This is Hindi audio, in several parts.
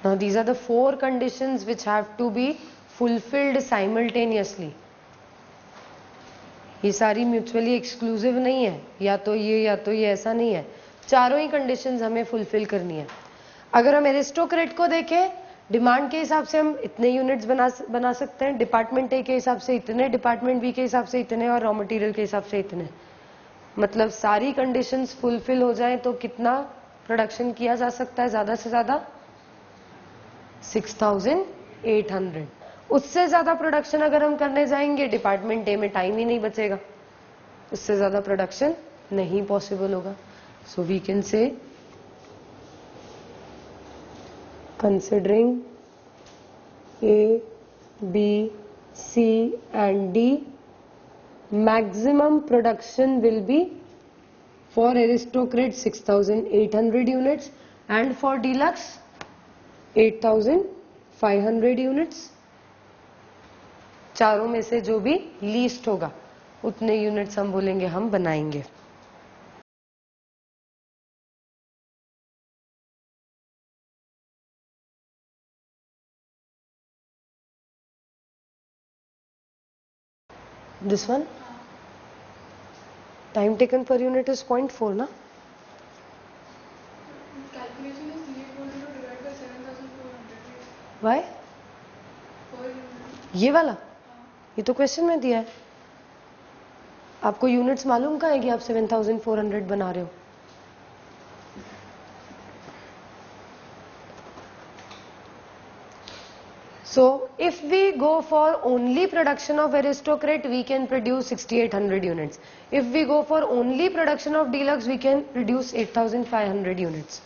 Now these are the 4 conditions which have to be fulfilled simultaneously. ये सारी म्यूचुअली एक्सक्लूसिव नहीं है, या तो ये ऐसा नहीं है, चारों ही कंडीशंस हमें फुलफिल करनी है. अगर हम एरिस्टोक्रेट को देखें, डिमांड के हिसाब से हम इतने यूनिट्स बना सकते हैं, डिपार्टमेंट ए के हिसाब से इतने, डिपार्टमेंट बी के हिसाब से इतने और रॉ मटेरियल के हिसाब से इतने. मतलब सारी कंडीशंस फुलफिल हो जाए तो कितना प्रोडक्शन किया जा सकता है ज्यादा से ज्यादा? 6800. उससे ज्यादा प्रोडक्शन अगर हम करने जाएंगे, डिपार्टमेंट ए में टाइम ही नहीं बचेगा, उससे ज्यादा प्रोडक्शन नहीं पॉसिबल होगा. So we can say considering A, B, C and D, maximum production will be for aristocrat 6800 units and for deluxe 8500 units. चारों में से जो भी लीस्ट होगा उतने यूनिट्स हम बोलेंगे हम बनाएंगे. This one? Time taken per unit is 0.4, na? Calculation is C812 divided by 7400. Why? Per unit. ये वाला? ये तो क्वेश्चन में दिया है. आपको यूनिट्स मालूम कहाँ है कि आप 7400 बना रहे हो? So if we go for only production of aristocrat, we can produce 6800 units. If we go for only production of deluxe, we can produce 8500 units.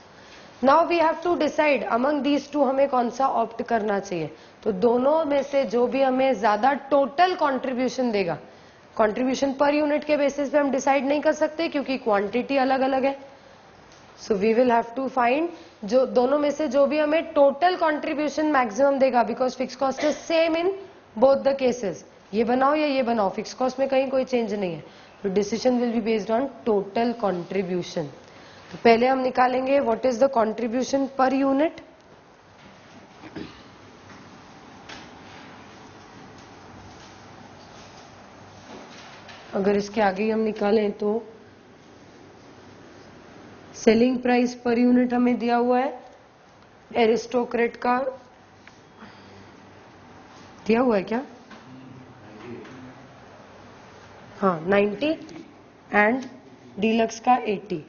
Now we have to decide among these two हमें कौन सा ऑप्ट करना चाहिए. तो दोनों में से जो भी हमें ज्यादा टोटल कंट्रीब्यूशन देगा, कंट्रीब्यूशन पर यूनिट के बेसिस पे हम डिसाइड नहीं कर सकते क्योंकि क्वांटिटी अलग अलग है. So we will have to find जो दोनों में से जो भी हमें टोटल कंट्रीब्यूशन मैक्सिमम देगा, because fix cost is same in both the cases. ये बनाओ या ये बनाओ, फिक्स कॉस्ट में कहीं कोई चेंज नहीं है. तो decision will be based on total contribution. तो पहले हम निकालेंगे what is the contribution per unit. अगर इसके आगे हम निकालें तो सेलिंग प्राइस पर यूनिट हमें दिया हुआ है, एरिस्टोक्रेट का दिया हुआ है क्या? हाँ 90 एंड डीलक्स का 80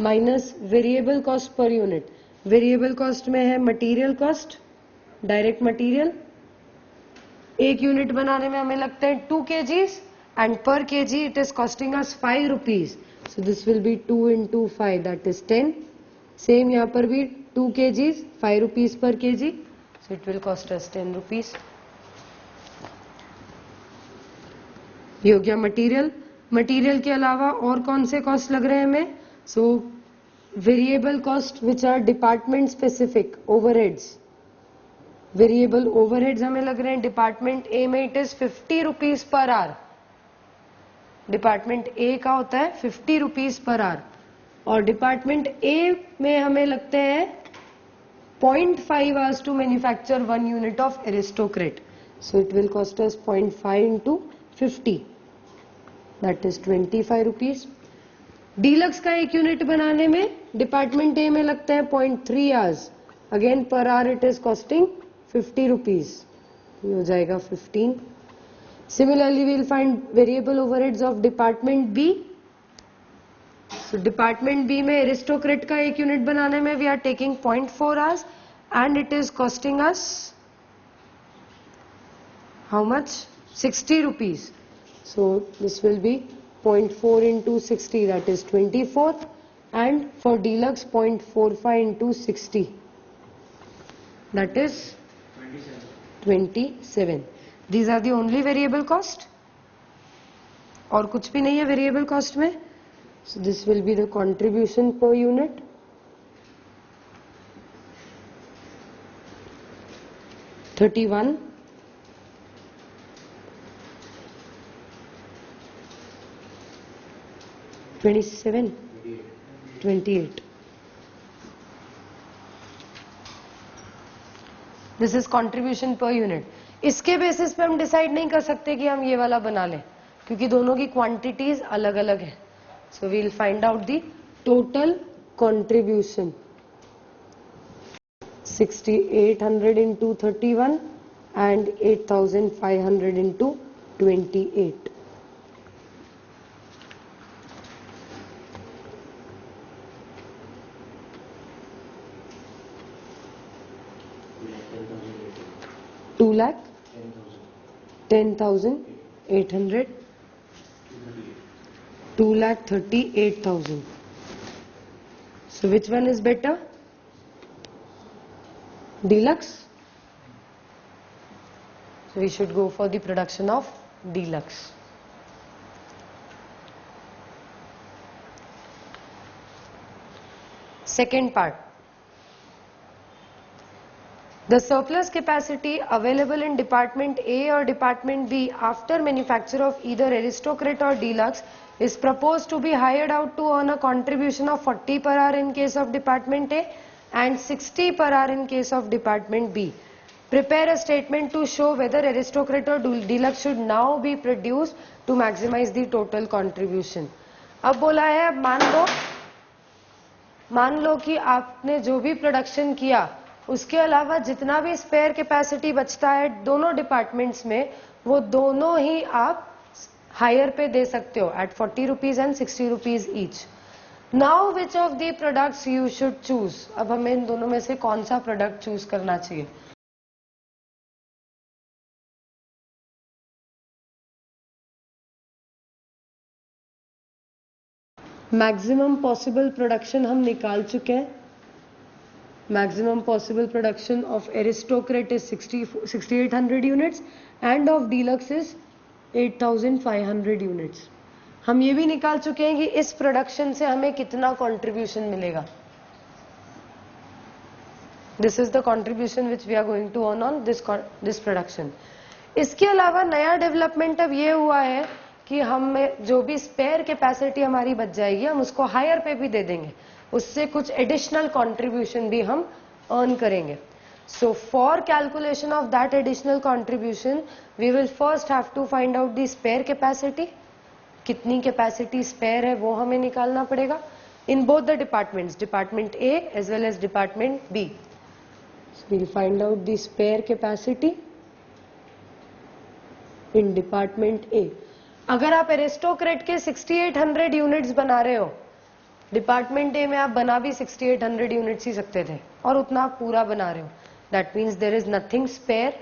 minus variable cost per unit. Variable cost में है मटेरियल कॉस्ट, डायरेक्ट मटेरियल. एक यूनिट बनाने में हमें लगते हैं 2 kgs and per kg it is costing us 5 rupees. So this will be 2 into 5, that is 10. Same यहाँ पर भी 2 kgs 5 rupees per kg, so it will cost us 10 rupees. ये हो गया मटेरियल. मटेरियल के अलावा और कौन से कॉस्ट लग रहे हैं हमें? So variable cost which are department specific overheads. Variable overheads हमें लग रहे हैं डिपार्टमेंट ए में it is 50 rupees per hour. Department A का होता है 50 रुपीज पर आवर और डिपार्टमेंट ए में हमें लगते हैं 0.5 hours to manufacture 1 unit of Aristocrat. So it will cost us 0.5 into 50, that is 25 rupees. Deluxe का एक यूनिट बनाने में डिपार्टमेंट ए में लगता है 0.3 hours. Again per hour it is costing 50 rupees, ये हो जाएगा 15. Similarly, we will find variable overheads of department B. So department B में aristocrat का एक यूनिट बनाने में we are taking 0.4 hours and it is costing us how much? 60 rupees. So this will be 0.4 into 60, that is 24, and for deluxe 0.45 into 60, that is 27. These are the only variable cost. और कुछ भी नहीं है variable cost में. So this will be the contribution per unit. $31. $27. $28. This is contribution per unit. इसके बेसिस पे हम डिसाइड नहीं कर सकते कि हम ये वाला बना लें, क्योंकि दोनों की क्वांटिटीज अलग अलग है. So we will find out the total contribution. 6800 into 31 and 8500 into 28. Two lakh 10,800 2,38,000. So which one is better? Deluxe. So we should go for the production of deluxe. Second part. The surplus capacity available in Department A or Department B after manufacture of either Aristocrat or Deluxe is proposed to be hired out to earn a contribution of 40 per hour in case of Department A and 60 per hour in case of Department B. Prepare a statement to show whether Aristocrat or Deluxe should now be produced to maximize the total contribution. अब बोला है, अब मान लो कि आपने जो भी प्रोडक्शन किया उसके अलावा जितना भी स्पेयर कैपेसिटी बचता है दोनों डिपार्टमेंट्स में, वो दोनों ही आप हायर पे दे सकते हो at 40 rupees and 60 rupees each. Now which of the products you should choose. अब हमें इन दोनों में से कौन सा प्रोडक्ट चूज करना चाहिए. मैक्सिमम पॉसिबल प्रोडक्शन हम निकाल चुके हैं. Maximum possible production of Aristocrat is 6800 units and of Deluxe is 8500 units. हम ये भी निकाल चुके हैं कि इस प्रोडक्शन से हमें कितना कंट्रीब्यूशन मिलेगा. This is the contribution which we are going to earn on this production. इसके अलावा नया डेवलपमेंट अब ये हुआ है कि हम जो भी स्पेयर कैपेसिटी हमारी बच जाएगी हम उसको हायर पे भी दे देंगे, उससे कुछ एडिशनल कंट्रीब्यूशन भी हम अर्न करेंगे. So for calculation of that additional contribution we will first have to find out the spare capacity. कितनी कैपेसिटी स्पेयर है वो हमें निकालना पड़ेगा in both the departments, department A as well as department B. We will find out the spare capacity in department A. अगर आप एरिस्टोक्रेट के 6800 यूनिट्स बना रहे हो, डिपार्टमेंट ए में आप बना भी 6800 यूनिट्स ही सकते थे और उतना आप पूरा बना रहे हो. That means there is nothing spare.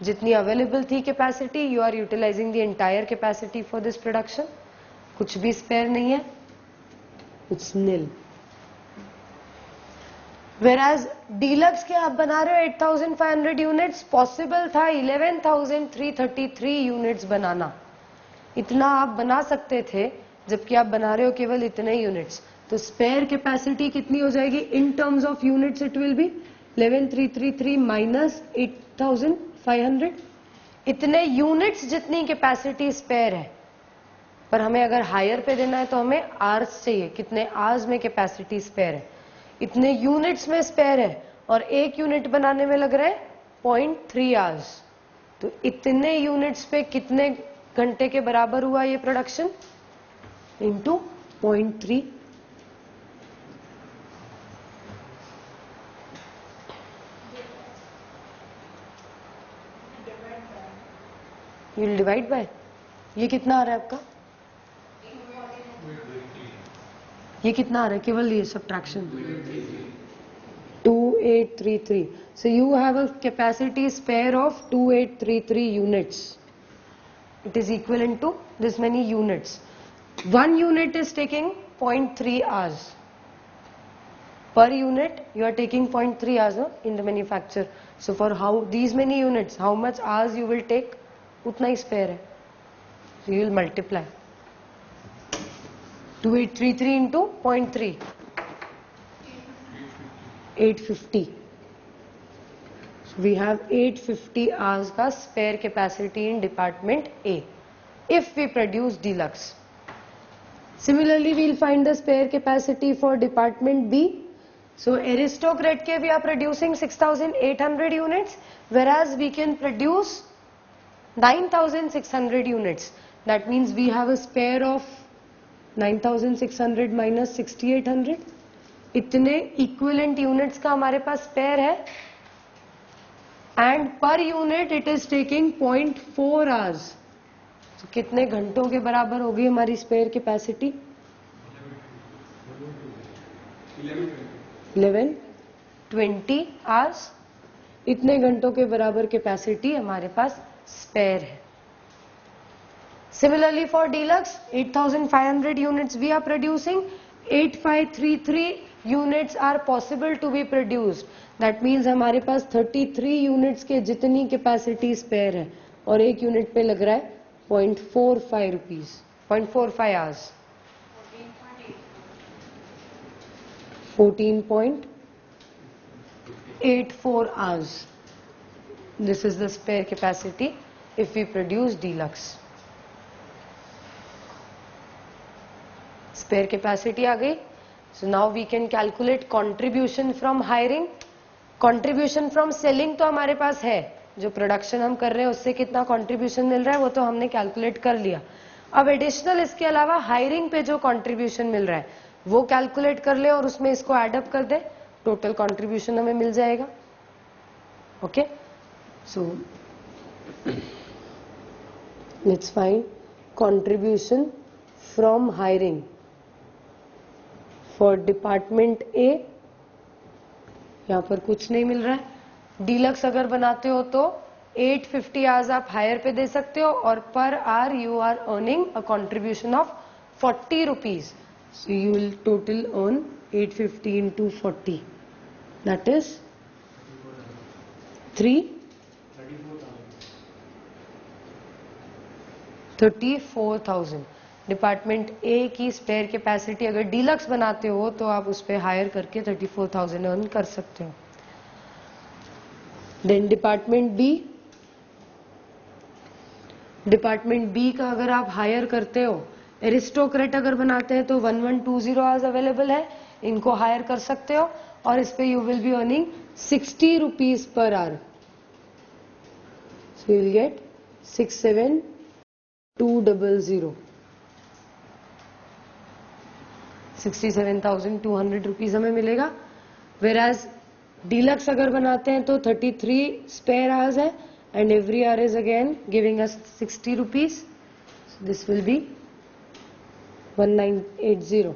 जितनी अवेलेबल थी capacity you are utilizing the entire capacity for this production. कुछ भी स्पेयर नहीं है, इट्स नील. वेराज डीलक्स के आप बना रहे हो 8500 यूनिट्स, पॉसिबल था 11333 यूनिट्स बनाना. इतना आप बना सकते थे जबकि आप बना रहे हो केवल इतने यूनिट्स. तो स्पेयर कैपेसिटी कितनी हो जाएगी in terms of units? It will be 11333 minus 8500. इतने यूनिट्स जितनी कैपेसिटी स्पेयर है, पर हमें अगर हायर पे देना है तो हमें आवर्स चाहिए. कितने आवर्स में कैपेसिटी स्पेयर है? इतने यूनिट्स में स्पेयर है और एक यूनिट बनाने में लग रहा है 0.3 आवर्स. तो इतने यूनिट्स पे कितने घंटे के बराबर हुआ ये production? into 0.3. You will divide by. ये कितना आ रहा है आपका? ये कितना आ रहा है? केवल ये subtraction 2833. So you have a capacity spare of 2833 units. It is equivalent to this many units. One unit is taking 0.3 hours. Per unit, you are taking 0.3 hours in the manufacture. So for how these many units, how much hours you will take, उतना ही spare है. So you will multiply. 2833 into 0.3. 850. So we have 850 hours का spare capacity in department A if we produce deluxe. Similarly, we will find the spare capacity for department B. So aristocrat के we are producing 6,800 units, whereas we can produce 9,600 units. That means we have a spare of 9,600 minus 6,800. इतने equivalent units का हमारे पास spare है, and per unit it is taking 0.4 hours. So कितने घंटों के बराबर होगी हमारी spare capacity? 11-20 hours. इतने घंटों के बराबर कैपेसिटी हमारे पास स्पेयर है. Similarly for deluxe, 8,500 units we are producing. 8,533 units are possible to be produced. That means हमारे पास 33 units के जितनी कैपेसिटी स्पेयर है और एक यूनिट पे लग रहा है 0.45 rupees, 0.45 hours. 14.84 hours. This is the spare capacity if we produce deluxe. Spare capacity आ गई. So now we can calculate contribution from hiring. Contribution from selling तो हमारे पास है, जो प्रोडक्शन हम कर रहे हैं उससे कितना कंट्रीब्यूशन मिल रहा है वो तो हमने कैलकुलेट कर लिया. अब एडिशनल इसके अलावा हायरिंग पे जो कंट्रीब्यूशन मिल रहा है वो कैलकुलेट कर ले और उसमें इसको एडअप कर दे, टोटल कंट्रीब्यूशन हमें मिल जाएगा. Okay, so let's find contribution from hiring for department A. यहां पर कुछ नहीं मिल रहा है. डीलक्स अगर बनाते हो तो 850 आवर्स आप हायर पे दे सकते हो और per hour you are earning a contribution of 40 rupees. So you will total earn 850 into 40. That is 34,000. Department A की स्पेयर कैपेसिटी अगर डीलक्स बनाते हो तो आप उस पर हायर करके 34,000 अर्न कर सकते हो. Then department B. Department B का अगर आप हायर करते हो, एरिस्टोक्रेट अगर बनाते हैं तो 1120 आवर्स अवेलेबल है, इनको हायर कर सकते हो और इस पे you will be earning 60 rupees per our. So you will get 67,200. 67,200 rupees हमें मिलेगा. वेराज डीलक्स अगर बनाते हैं तो 33 स्पेयर आवर्स है and every hour is again giving us 60 rupees. This will B 1980.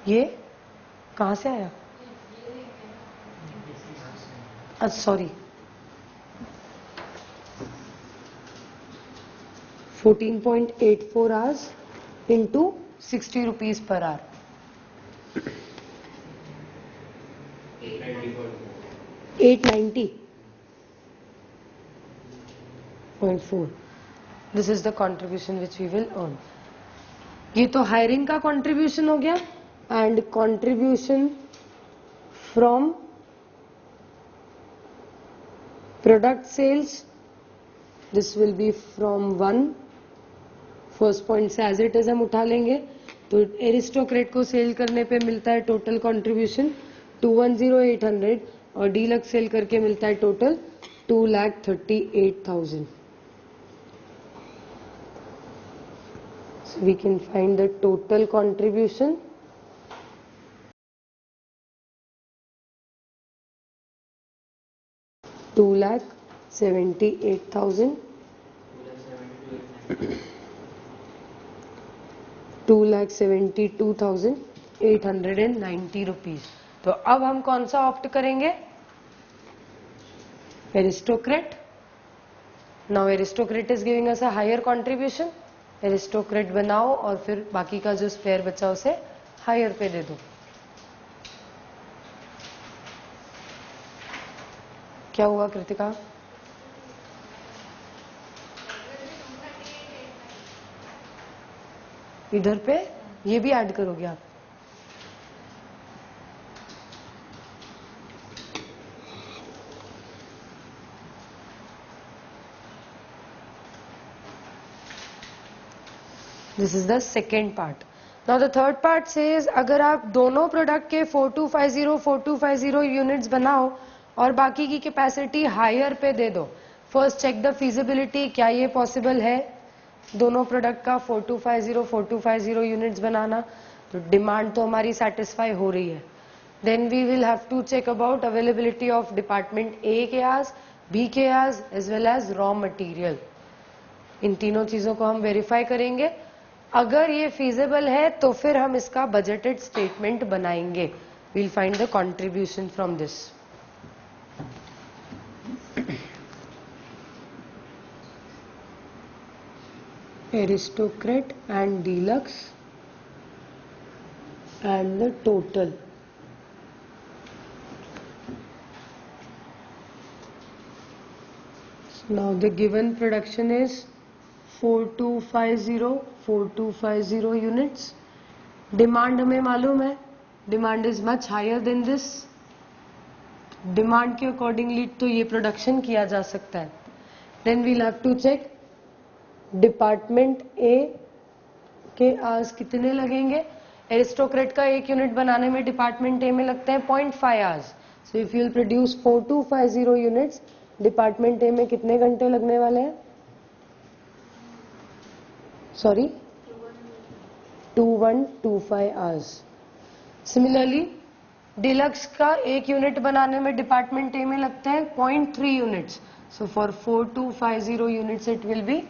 ये कहां से आया? अच्छा sorry, 14.84 hours into 60 rupees per hour. 890.4. This is the contribution which we will earn. ये तो हायरिंग का कंट्रीब्यूशन हो गया. And contribution from product sales, this will be from 1. First point से एज इट इज हम उठा लेंगे. तो एरिस्टोक्रेट को सेल करने पे मिलता है टोटल कंट्रीब्यूशन 210,800 और डीलक्स सेल करके मिलता है total 2,38,000. So we can find the total contribution. ₹2,78,000. 2,72,890 rupees. तो अब हम कौन सा ऑप्ट करेंगे? Aristocrat. Now Aristocrat is giving us a higher contribution. Aristocrat बनाओ और फिर बाकी का जो स्पेयर बचा उसे हायर पे दे दो. क्या हुआ कृतिका? इधर पे ये भी ऐड करोगे आप? This is the second part. Now the third part says अगर आप दोनों प्रोडक्ट के 4250 यूनिट्स बनाओ और बाकी की कैपेसिटी हायर पे दे दो. फर्स्ट चेक द फीजिबिलिटी, क्या ये पॉसिबल है दोनों प्रोडक्ट का 4250 यूनिट्स बनाना. तो डिमांड तो हमारी सेटिस्फाई हो रही है. Then we will have to check about availability of department A के आज, बी के आज as well as raw material. इन तीनों चीजों को हम वेरीफाई करेंगे. अगर ये फीजिबल है तो फिर हम इसका बजटेड स्टेटमेंट बनाएंगे. We'll find the contribution from this. Aristocrat and Deluxe and the total. Now the given production is 4250 units. Demand हमें मालूम है, demand is much higher than this. Demand के accordingly तो ये production किया जा सकता है. Then we'll have to check department A के आज कितने लगेंगे. एरिस्टोक्रेट का एक यूनिट बनाने में डिपार्टमेंट ए में लगते हैं 0.5 hours. So if you will produce 4250 units, department A में कितने घंटे लगने वाले हैं. Sorry 2125 hours. सिमिलरली डिलक्स का एक यूनिट बनाने में डिपार्टमेंट ए में लगते हैं 0.3 units. So for 4250 units it will be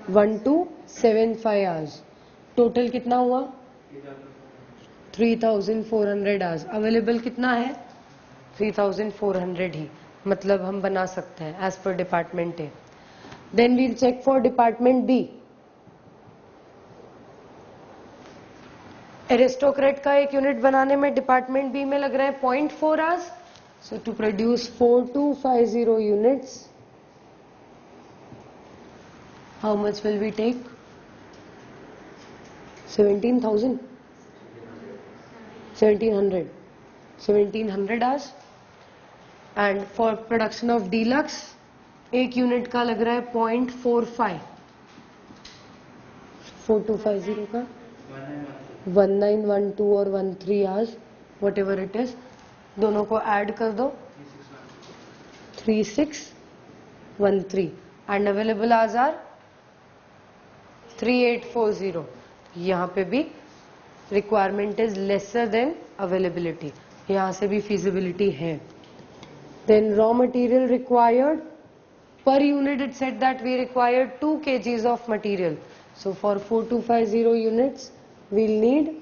1275 hours. Total कितना हुआ 3400 आवर्स. अवेलेबल कितना है 3400 ही, मतलब हम बना सकते हैं as per department A. Then we'll check for department B. Aristocrat का एक यूनिट बनाने में डिपार्टमेंट बी में लग रहा है 0.4 hours. So to produce 4250 units, how much will we take? 17,000? 1700 hours. And for production of deluxe, एक यूनिट का लग रहा है 0.45. 4250 का 1912 और 13 hours, whatever it is. दोनों को ऐड कर दो 3613. and available hours are 3840. यहाँ पे भी requirement is lesser than availability, यहाँ से भी फिजिबिलिटी है. Then raw material required per unit it said that we require 2 kgs of material. So for 4250 units we'll need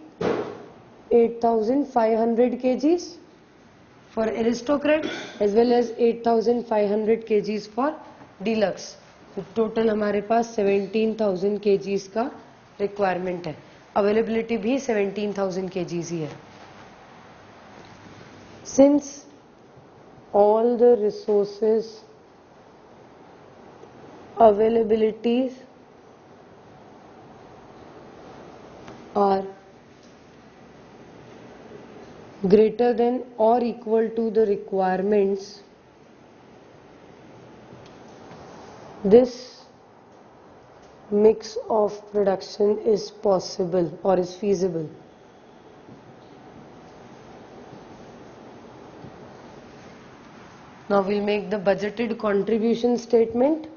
8500 kgs for aristocrat as well as 8500 kgs for deluxe. तो टोटल हमारे पास 17,000 kgs का रिक्वायरमेंट है. अवेलेबिलिटी भी 17,000 kgs ही है. Since all the resources availabilities are greater than or equal to the requirements, this mix of production is possible or is feasible. Now we'll make the budgeted contribution statement.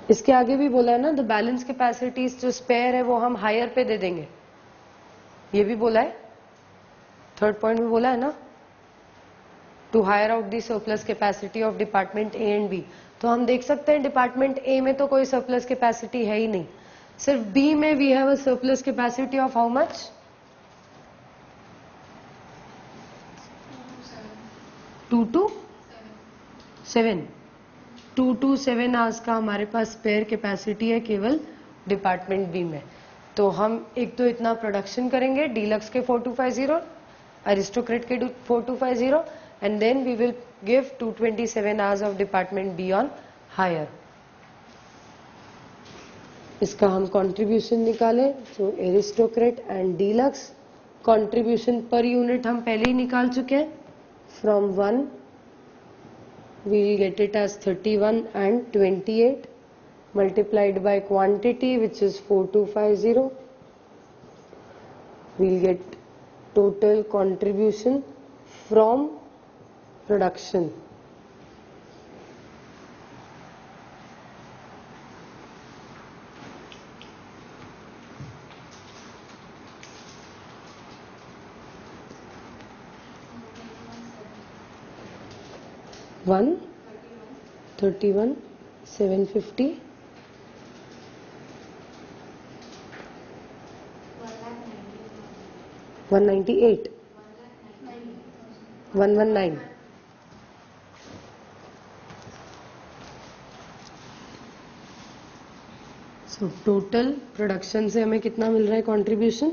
इसके आगे भी बोला है ना, द बैलेंस कैपेसिटीज जो स्पेयर है वो हम हायर पे दे देंगे, ये भी बोला है. थर्ड पॉइंट में बोला है ना, to hire out the surplus capacity of department A and B. तो हम देख सकते हैं डिपार्टमेंट ए में तो कोई सरप्लस कैपेसिटी है ही नहीं, सिर्फ बी में we have a surplus capacity of how much 227 hours का हमारे पास स्पेयर कैपेसिटी है केवल डिपार्टमेंट बी में. तो हम एक तो इतना प्रोडक्शन करेंगे डीलक्स के 4250, अरिस्टोक्रेट के 4250 and then we will give 227 hours of department B on hire. इसका हम कंट्रीब्यूशन निकालें. तो Aristocrat and deluxe contribution per unit हम पहले ही निकाल चुके हैं from 1 we'll get it as 31 and 28 multiplied by quantity, which is 4250. We'll get total contribution from production. One 31 750 198 119. So total production से हमें कितना मिल रहा है contribution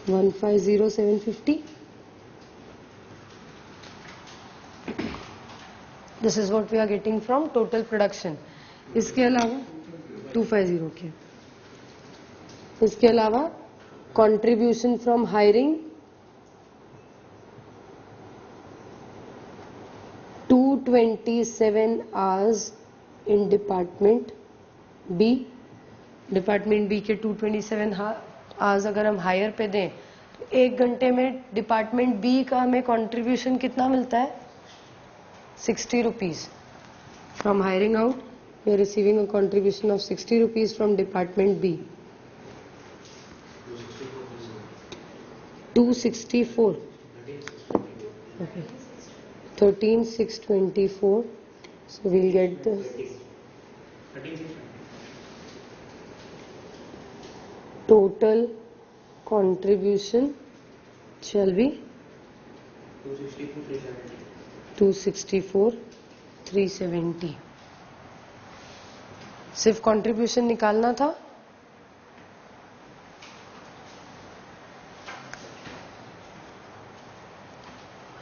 150,750. This is what we are getting from total production. इसके अलावा 250 के इसके अलावा contribution from hiring 227 hours in department B. Department B के 227 आवर्स अगर हम हायर पे दें तो 1 घंटे में डिपार्टमेंट बी का हमें कंट्रीब्यूशन कितना मिलता है 60 rupees. From hiring out, we are receiving a contribution of 60 rupees from department B. 264. Okay. 13,624. So we'll get the total contribution shall be 264,370. सिर्फ कंट्रीब्यूशन निकालना था.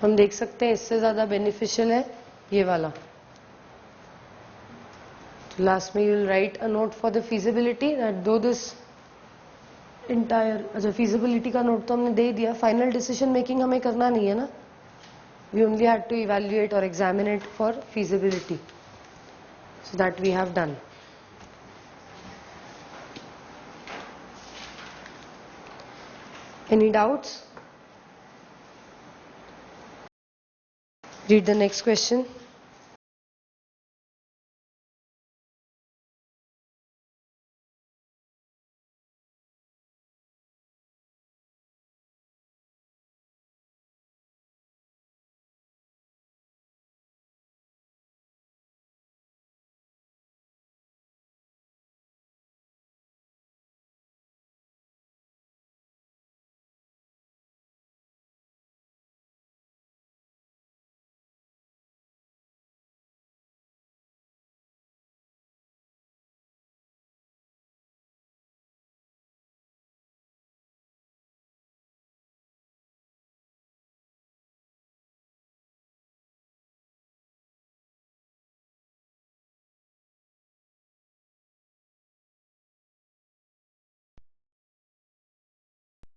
हम देख सकते हैं इससे ज्यादा बेनिफिशियल है ये वाला. लास्ट में you will write a note for the feasibility that दो दिस इंटायर. अच्छा, फीजिबिलिटी का नोट तो हमने दे दिया. फाइनल डिसीजन मेकिंग हमें करना नहीं है ना. We only had to evaluate or examine it for feasibility. So that we have done. Any doubts? Read the next question.